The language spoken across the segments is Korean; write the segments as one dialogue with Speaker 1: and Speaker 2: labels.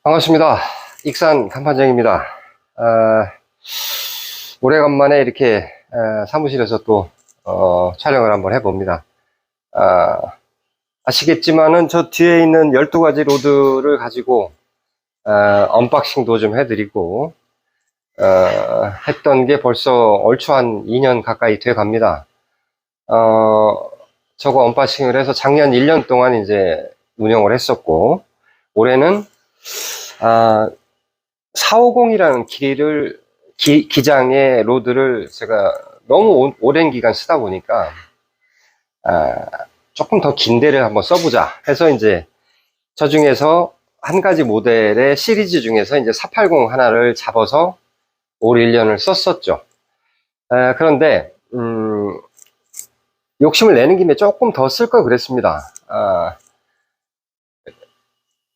Speaker 1: 반갑습니다. 익산 간판장입니다. 오래간만에 이렇게 사무실에서 또 촬영을 한번 해봅니다. 아시겠지만은 저 뒤에 있는 12가지 로드를 가지고 언박싱도 좀 해드리고 했던 게 벌써 얼추 한 2년 가까이 돼 갑니다. 저거 언박싱을 해서 작년 1년 동안 이제 운영을 했었고, 올해는 450이라는 기장의 로드를 제가 너무 오랜 기간 쓰다 보니까 조금 더 긴 데를 한번 써보자 해서 이제 저 중에서 한 가지 모델의 시리즈 중에서 이제 480 하나를 잡아서 올 1년을 썼었죠. 그런데 욕심을 내는 김에 조금 더 쓸 걸 그랬습니다.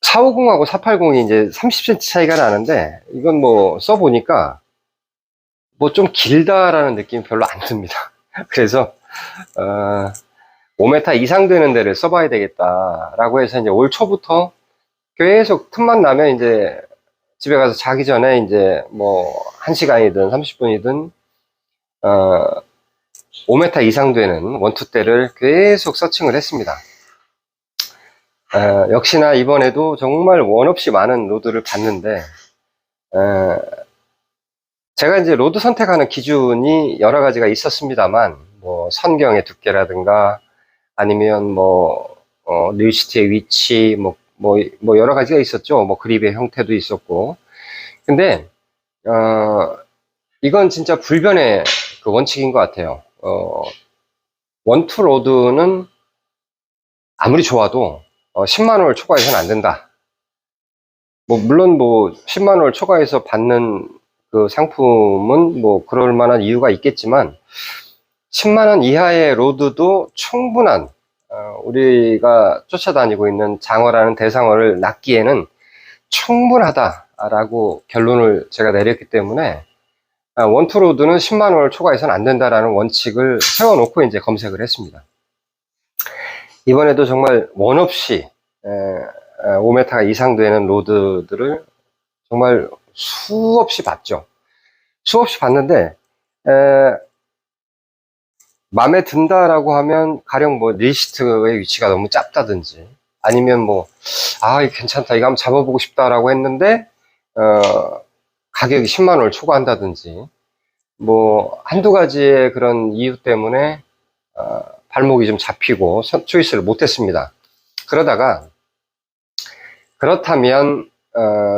Speaker 1: 450하고 480이 이제 30cm 차이가 나는데, 이건 뭐 써보니까 뭐 좀 길다라는 느낌이 별로 안 듭니다. 그래서 5m 이상 되는 데를 써봐야 되겠다라고 해서 이제 올 초부터 계속 틈만 나면 이제 집에 가서 자기 전에 이제 뭐 1시간이든 30분이든 5m 이상 되는 원투대를 계속 서칭을 했습니다. 역시나 이번에도 정말 원 없이 많은 로드를 봤는데, 제가 이제 로드 선택하는 기준이 여러 가지가 있었습니다만, 뭐 선경의 두께라든가 아니면 뭐 리스트의 위치, 뭐 여러 가지가 있었죠. 뭐 그립의 형태도 있었고. 근데 이건 진짜 불변의 그 원칙인 것 같아요. 원투 로드는 아무리 좋아도 10만 원을 초과해서는 안 된다. 물론 10만 원을 초과해서 받는 그 상품은 뭐 그럴 만한 이유가 있겠지만, 10만 원 이하의 로드도 충분한, 우리가 쫓아다니고 있는 장어라는 대상어를 낚기에는 충분하다라고 결론을 제가 내렸기 때문에, 원투 로드는 10만 원을 초과해서는 안 된다라는 원칙을 세워놓고 이제 검색을 했습니다. 이번에도 정말 원 없이 5m 이상 되는 로드들을 정말 수없이 봤죠. 수없이 봤는데 마음에 든다라고 하면 가령 뭐 리스트의 위치가 너무 짧다든지, 아니면 이거 괜찮다, 이거 한번 잡아보고 싶다라고 했는데 가격이 10만 원을 초과한다든지, 뭐 한두 가지의 그런 이유 때문에 발목이 좀 잡히고 초이스를 못했습니다. 그렇다면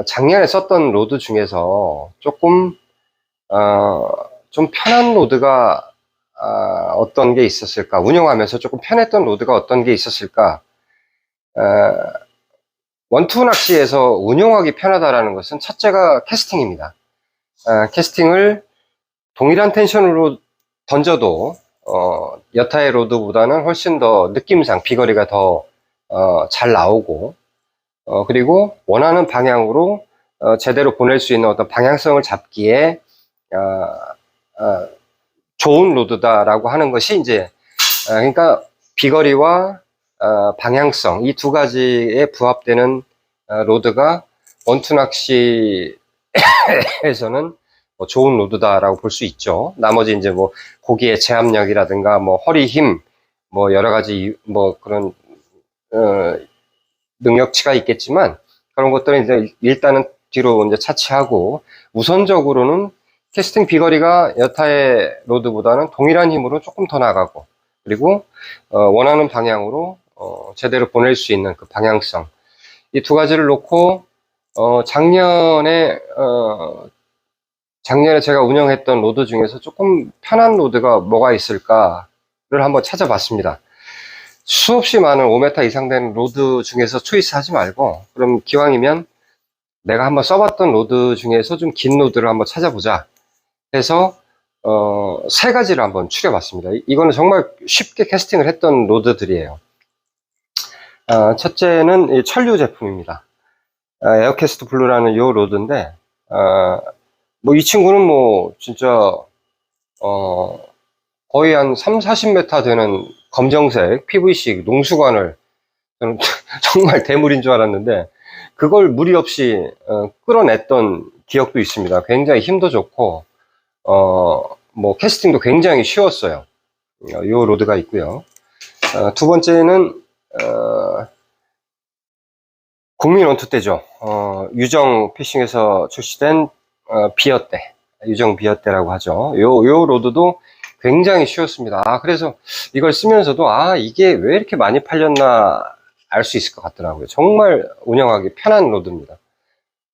Speaker 1: 작년에 썼던 로드 중에서 조금 좀 편한 로드가 어떤 게 있었을까, 운영하면서 조금 편했던 로드가 어떤 게 있었을까. 원투 낚시에서 운용하기 편하다라는 것은 첫째가 캐스팅입니다. 캐스팅을 동일한 텐션으로 던져도 여타의 로드보다는 훨씬 더 느낌상 비거리가 더 잘 나오고, 그리고 원하는 방향으로 제대로 보낼 수 있는 어떤 방향성을 잡기에 좋은 로드다라고 하는 것이 이제, 그러니까 비거리와 방향성, 이 두 가지에 부합되는 로드가 원투 낚시에서는 좋은 로드다라고 볼 수 있죠. 나머지 이제 뭐 고기의 제압력이라든가 뭐 허리 힘, 뭐 여러 가지 그런 능력치가 있겠지만, 그런 것들은 이제 일단은 뒤로 이제 차치하고, 우선적으로는 캐스팅 비거리가 여타의 로드보다는 동일한 힘으로 조금 더 나가고, 그리고 원하는 방향으로 제대로 보낼 수 있는 그 방향성, 이 두 가지를 놓고 작년에 제가 운영했던 로드 중에서 조금 편한 로드가 뭐가 있을까를 한번 찾아봤습니다. 수없이 많은 5m 이상 되는 로드 중에서 초이스 하지 말고, 그럼 기왕이면 내가 한번 써봤던 로드 중에서 좀 긴 로드를 한번 찾아보자 해서 3가지를 한번 추려봤습니다. 이거는 정말 쉽게 캐스팅을 했던 로드들이에요. 첫째는 이 천류 제품입니다. 에어캐스트 블루라는 이 로드인데, 이 친구는 진짜 거의 한 30-40m 되는 검정색 PVC 농수관을, 저는 정말 대물인 줄 알았는데, 그걸 무리 없이 끌어냈던 기억도 있습니다. 굉장히 힘도 좋고 뭐 캐스팅도 굉장히 쉬웠어요. 요 로드가 있고요. 두 번째는 국민 원투 때죠. 유정 피싱에서 출시된 비어대, 유정 비어대라고 하죠. 요 로드도 굉장히 쉬웠습니다. 그래서 이걸 쓰면서도 이게 왜 이렇게 많이 팔렸나 알 수 있을 것 같더라고요. 정말 운영하기 편한 로드입니다.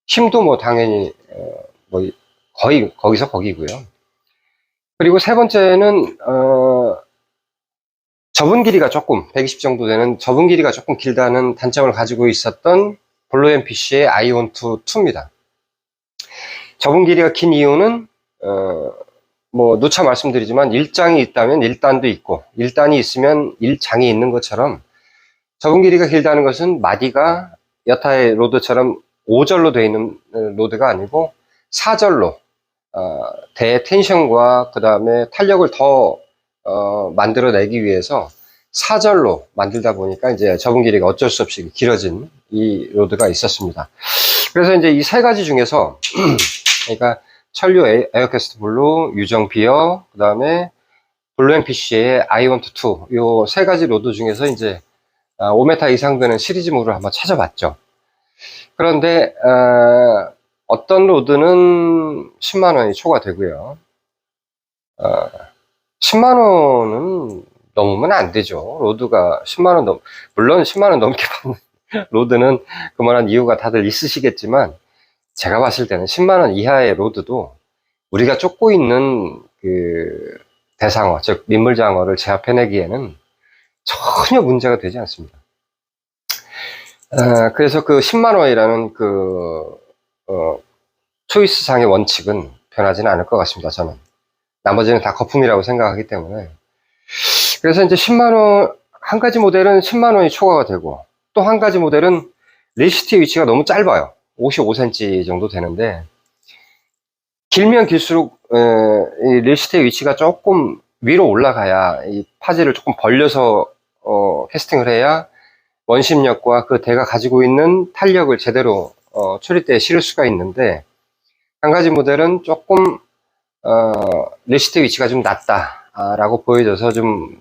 Speaker 1: 힘도 뭐 당연히 뭐 거의 거기서 거기고요. 그리고 세 번째는 접은 길이가 조금 120 정도 되는 접은 길이가 조금 길다는 단점을 가지고 있었던 블루앤피쉬의 아이원투2입니다. 접은 길이가 긴 이유는 뭐 누차 말씀드리지만 1장이 있다면 1단도 있고 1단이 있으면 1장이 있는 것처럼 접은 길이가 길다는 것은 마디가 여타의 로드처럼 5절로 되어 있는 로드가 아니고 4절로 대텐션과 그 다음에 탄력을 더 만들어내기 위해서 4절로 만들다 보니까 이제 접은 길이가 어쩔 수 없이 길어진 이 로드가 있었습니다. 그래서 이제 이 세 가지 중에서 그러니까 천류 에어캐스트 블루, 유정 비어, 그 다음에 블루앤피쉬의 아이원투2 요 세 가지 로드 중에서 이제 5m 이상 되는 시리즈물을 한번 찾아봤죠. 그런데 어떤 로드는 10만원이 초과되고요. 10만원은 넘으면 안 되죠. 로드가 10만원 물론 10만원 넘게 받는 로드는 그만한 이유가 다들 있으시겠지만 제가 봤을 때는 10만원 이하의 로드도 우리가 쫓고 있는 그 대상어, 즉 민물장어를 제압해내기에는 전혀 문제가 되지 않습니다. 그래서 그 10만원이라는 그 초이스상의 원칙은 변하지는 않을 것 같습니다. 저는 나머지는 다 거품이라고 생각하기 때문에. 그래서 이제 10만원 한 가지 모델은 10만원이 초과가 되고 또 한 가지 모델은 리스트의 위치가 너무 짧아요. 55cm 정도 되는데 길면 길수록 이 리스트의 위치가 조금 위로 올라가야 이 파지를 조금 벌려서 캐스팅을 해야 원심력과 그 대가 가지고 있는 탄력을 제대로 초리대에 실을 수가 있는데 한 가지 모델은 조금 리스트 위치가 좀 낮다 라고 보여져서 좀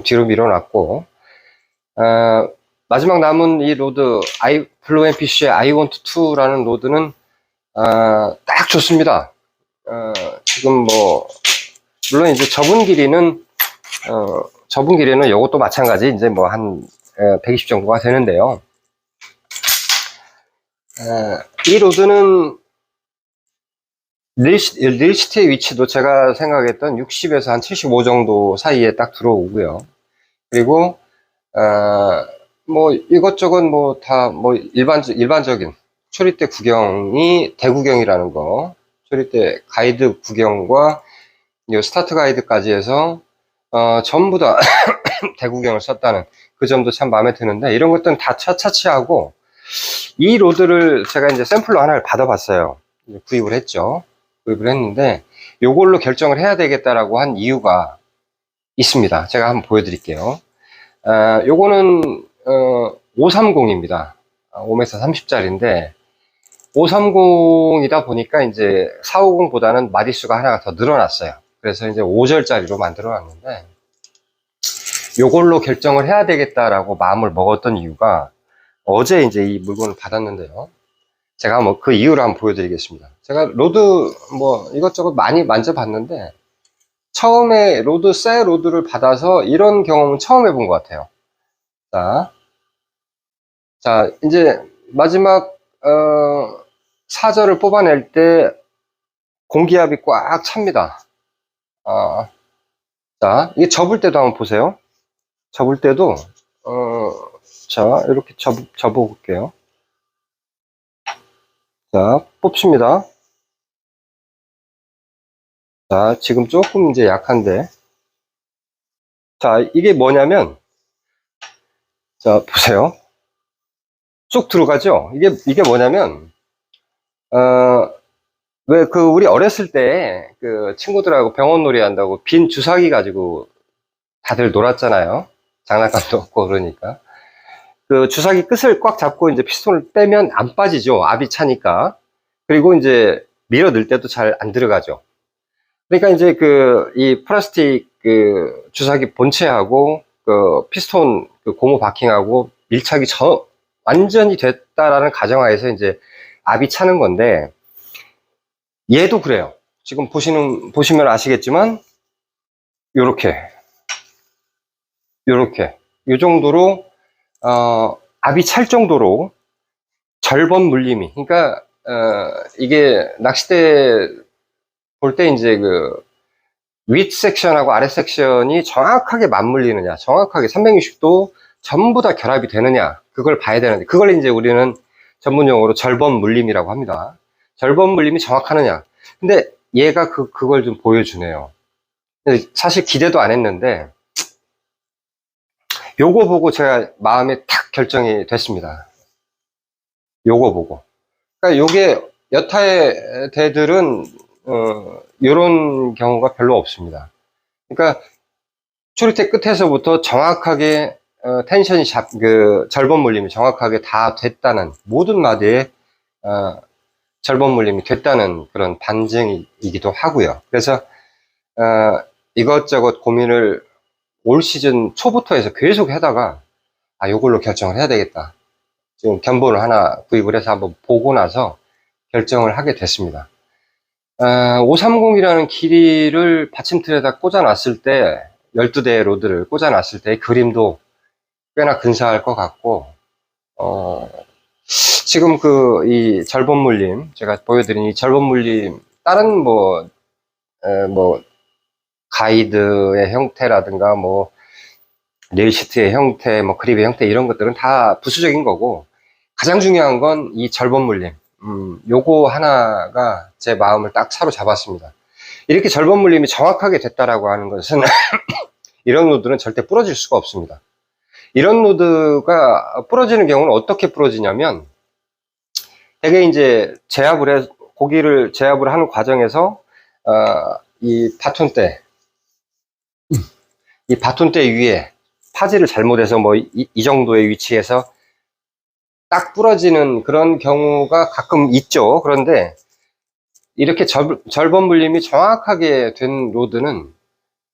Speaker 1: 뒤로 밀어놨고 마지막 남은 이 로드 블루앤피쉬의 아이원투2라는 로드는 딱 좋습니다. 지금 뭐 물론 이제 접은 길이는 이것도 마찬가지 이제 뭐 한 120 정도가 되는데요. 이 로드는 릴시트의 위치도 제가 생각했던 60에서 한 75 정도 사이에 딱 들어오고요. 그리고 뭐 이것저것 뭐 다 뭐 일반적인 초리대 구경이 대구경이라는 거, 초리대 가이드 구경과 스타트 가이드까지 해서 전부 다 대구경을 썼다는 그 점도 참 마음에 드는데 이런 것들은 다 차치하고 이 로드를 제가 이제 샘플로 하나를 받아봤어요. 구입을 했죠. 구입을 했는데 요걸로 결정을 해야 되겠다라고 한 이유가 있습니다. 제가 한번 보여드릴게요. 요거는 530입니다. 5m 30짜리인데 530이다 보니까 이제 450보다는 마디수가 하나가 더 늘어났어요. 그래서 이제 5절짜리로 만들어 놨는데 요걸로 결정을 해야 되겠다라고 마음을 먹었던 이유가 어제 이제 이 물건을 받았는데요. 제가 뭐 그 이유를 한번 보여드리겠습니다. 제가 로드 뭐 이것저것 많이 만져봤는데 처음에 새 로드를 받아서 이런 경험은 처음 해본 것 같아요. 자 이제 마지막 사절을 뽑아낼 때 공기압이 꽉 찹니다. 자 이게 접을 때도 한번 보세요. 접을 때도 자 이렇게 접어 볼게요. 자 뽑습니다. 자 지금 조금 이제 약한데 자 이게 뭐냐면 자 보세요. 쑥 들어가죠. 이게 뭐냐면 왜 우리 어렸을 때 그 친구들하고 병원 놀이 한다고 빈 주사기 가지고 다들 놀았잖아요. 장난감도 없고 그러니까 그 주사기 끝을 꽉 잡고 이제 피스톤을 빼면 안 빠지죠. 압이 차니까. 그리고 이제 밀어 넣을 때도 잘 안 들어가죠. 그러니까 이제 이 플라스틱 주사기 본체하고 피스톤 고무 바킹하고 밀착이 완전히 됐다라는 가정하에서 이제 압이 차는 건데, 얘도 그래요. 지금 보시면 아시겠지만, 요렇게 요 정도로 압이 찰 정도로 절번 물림이, 그러니까 이게 낚싯대 볼 때 이제 윗 섹션하고 아래 섹션이 정확하게 맞물리느냐, 정확하게 360도 전부 다 결합이 되느냐, 그걸 봐야 되는데, 그걸 이제 우리는 전문 용어로 절번 물림이라고 합니다. 절번 물림이 정확하느냐. 근데 얘가 그걸 좀 보여주네요. 사실 기대도 안 했는데, 요거 보고 제가 마음에 탁 결정이 됐습니다. 요거 보고. 그러니까 요게 여타의 대들은 요런 경우가 별로 없습니다. 그러니까 초리대 끝에서부터 정확하게 텐션이 절번 물림이 정확하게 다 됐다는, 모든 마디에 절번 물림이 됐다는 그런 반증이기도 하고요. 그래서 이것저것 고민을 올 시즌 초부터 해서 계속 하다가, 요걸로 결정을 해야 되겠다. 지금 견본을 하나 구입을 해서 한번 보고 나서 결정을 하게 됐습니다. 530이라는 길이를 받침틀에다 꽂아놨을 때, 12대의 로드를 꽂아놨을 때 그림도 꽤나 근사할 것 같고, 지금 이 절번 물림, 제가 보여드린 이 절번 물림, 다른 가이드의 형태라든가, 네일시트의 형태, 그립의 형태, 이런 것들은 다 부수적인 거고, 가장 중요한 건 이 절번 물림. 요거 하나가 제 마음을 딱 사로잡았습니다. 이렇게 절번 물림이 정확하게 됐다라고 하는 것은, 이런 로드는 절대 부러질 수가 없습니다. 이런 로드가 부러지는 경우는 어떻게 부러지냐면, 되게 이제 고기를 제압을 하는 과정에서, 이 바톤대 위에 파지를 잘못해서 이 정도의 위치에서 딱 부러지는 그런 경우가 가끔 있죠. 그런데 이렇게 절번 물림이 정확하게 된 로드는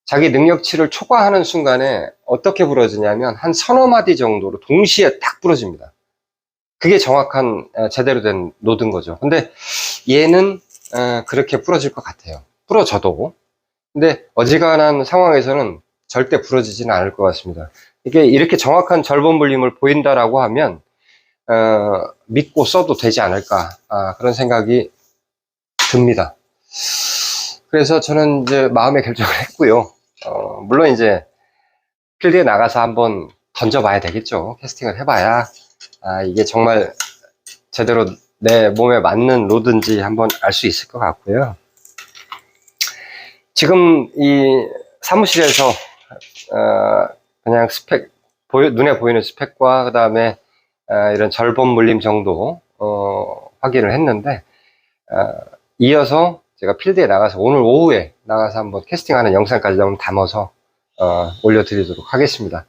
Speaker 1: 자기 능력치를 초과하는 순간에 어떻게 부러지냐면 한 서너 마디 정도로 동시에 딱 부러집니다. 그게 정확한 제대로 된 로드인 거죠. 근데 얘는 그렇게 부러질 것 같아요. 부러져도. 근데 어지간한 상황에서는 절대 부러지지는 않을 것 같습니다. 이게 이렇게 정확한 절번 물림을 보인다라고 하면 믿고 써도 되지 않을까, 그런 생각이 듭니다. 그래서 저는 이제 마음의 결정을 했고요. 물론 이제 필드에 나가서 한번 던져봐야 되겠죠. 캐스팅을 해봐야 이게 정말 제대로 내 몸에 맞는 로드인지 한번 알 수 있을 것 같고요. 지금 이 사무실에서 그냥 눈에 보이는 스펙과 그 다음에 이런 절번 물림 정도 확인을 했는데, 이어서 제가 필드에 나가서 오늘 오후에 나가서 한번 캐스팅하는 영상까지 한번 담아서 올려드리도록 하겠습니다.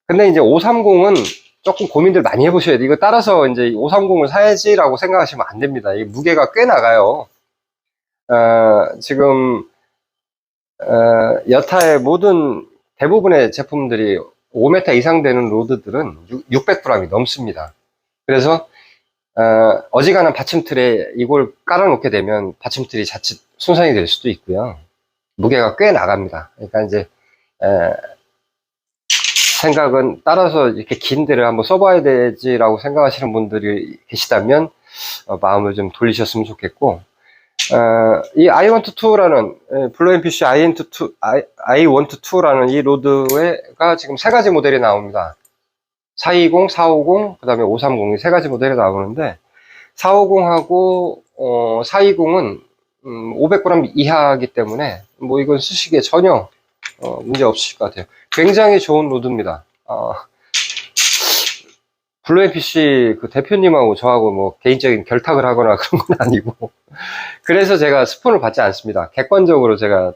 Speaker 1: 근데 이제 530은 조금 고민들 많이 해보셔야 돼요. 이거 따라서 이제 530을 사야지라고 생각하시면 안 됩니다. 이 무게가 꽤 나가요. 지금 여타의 대부분의 제품들이 5m 이상 되는 로드들은 600g이 넘습니다. 그래서 어지간한 받침틀에 이걸 깔아놓게 되면 받침틀이 자칫 손상이 될 수도 있고요. 무게가 꽤 나갑니다. 그러니까 이제 생각은 따라서 이렇게 긴 데를 한번 써봐야 되지라고 생각하시는 분들이 계시다면 마음을 좀 돌리셨으면 좋겠고, 이 I12라는 블루MPC I12라는 이 로드가 지금 세 가지 모델이 나옵니다. 420, 450, 그 다음에 530이 세 가지 모델이 나오는데, 450하고 420은 500g 이하이기 때문에 이건 쓰시기에 전혀 문제 없으실 것 같아요. 굉장히 좋은 로드입니다. 블루MPC 그 대표님하고 저하고 개인적인 결탁을 하거나 그런 건 아니고, 그래서 제가 스폰을 받지 않습니다. 객관적으로 제가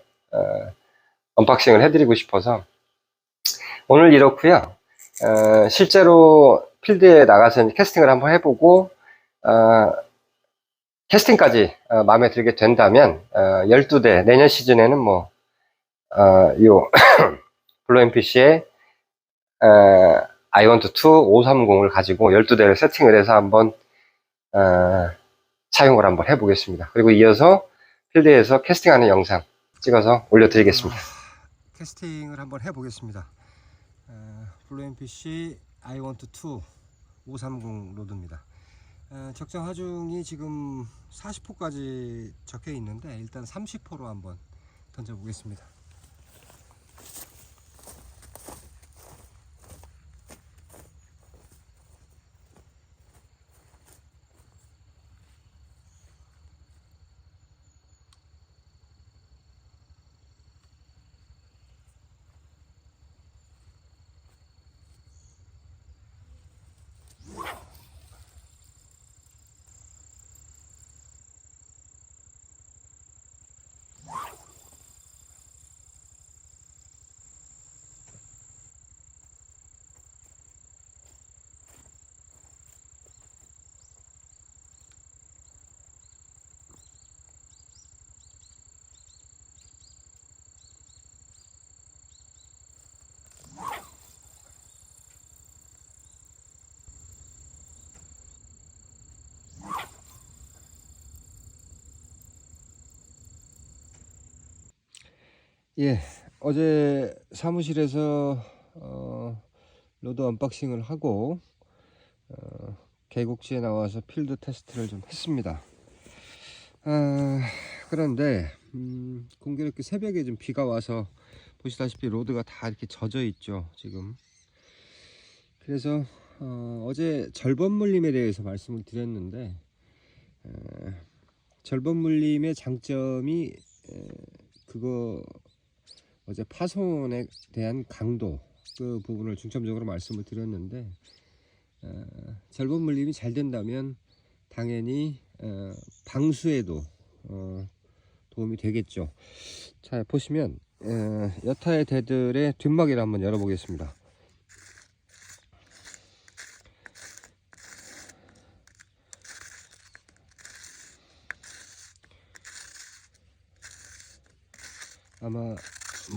Speaker 1: 언박싱을 해드리고 싶어서 오늘 이렇고요. 실제로 필드에 나가서 이제 캐스팅을 한번 해보고 캐스팅까지 마음에 들게 된다면 12대 내년 시즌에는 뭐 요 블루MPC의 iWant2 530을 가지고 12대를 세팅을 해서 한번 사용을 한번 해보겠습니다. 그리고 이어서 필드에서 캐스팅하는 영상 찍어서 올려드리겠습니다. 캐스팅을 한번 해보겠습니다. 블루MPC iWant2 530 로드입니다. 적정 하중이 지금 40호까지 적혀 있는데 일단 30호로 한번 던져 보겠습니다. 예, 어제 사무실에서 로드 언박싱을 하고 계곡지에 나와서 필드 테스트를 좀 했습니다. 그런데 공교롭게 새벽에 좀 비가 와서 보시다시피 로드가 다 이렇게 젖어 있죠 지금. 그래서 어제 절번 물림에 대해서 말씀을 드렸는데 절번 물림의 장점이 그거 어제 파손에 대한 강도 그 부분을 중점적으로 말씀을 드렸는데 절번 물림이 잘 된다면 당연히 방수에도 도움이 되겠죠. 자, 보시면 여타의 대들의 뒷막이를 한번 열어보겠습니다. 아마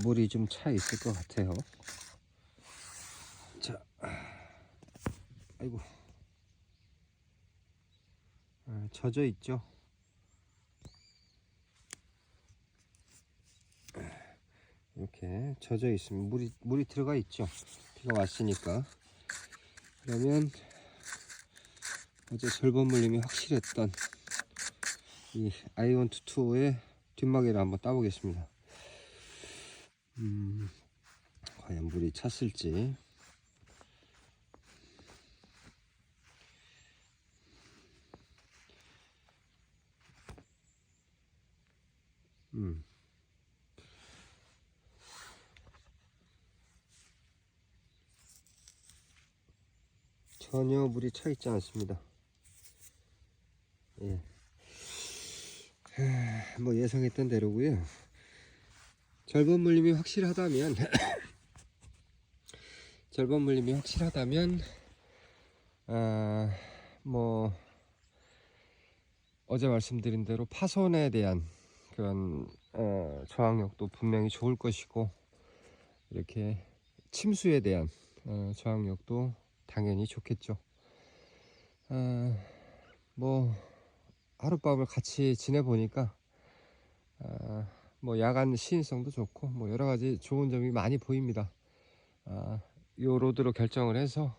Speaker 1: 물이 좀 차 있을 것 같아요. 자, 아이고, 젖어 있죠. 이렇게 젖어 있으면 물이 들어가 있죠. 비가 왔으니까. 그러면 어제 절번 물림이 확실했던 이 iWant2의 뒷마개를 한번 따보겠습니다. 과연 물이 찼을지. 전혀 물이 차 있지 않습니다. 예. 뭐 예상했던 대로고요. 절번 물림이 확실하다면 절번 물림이 확실하다면 뭐 어제 말씀드린 대로 파손에 대한 그런 저항력도 분명히 좋을 것이고 이렇게 침수에 대한 저항력도 당연히 좋겠죠. 뭐 하룻밤을 같이 지내보니까 뭐 야간 시인성도 좋고 뭐 여러가지 좋은 점이 많이 보입니다. 요 로드로 결정을 해서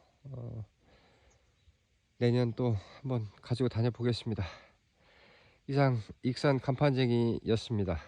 Speaker 1: 내년 또 한번 가지고 다녀 보겠습니다. 이상 익산 간판쟁이였습니다.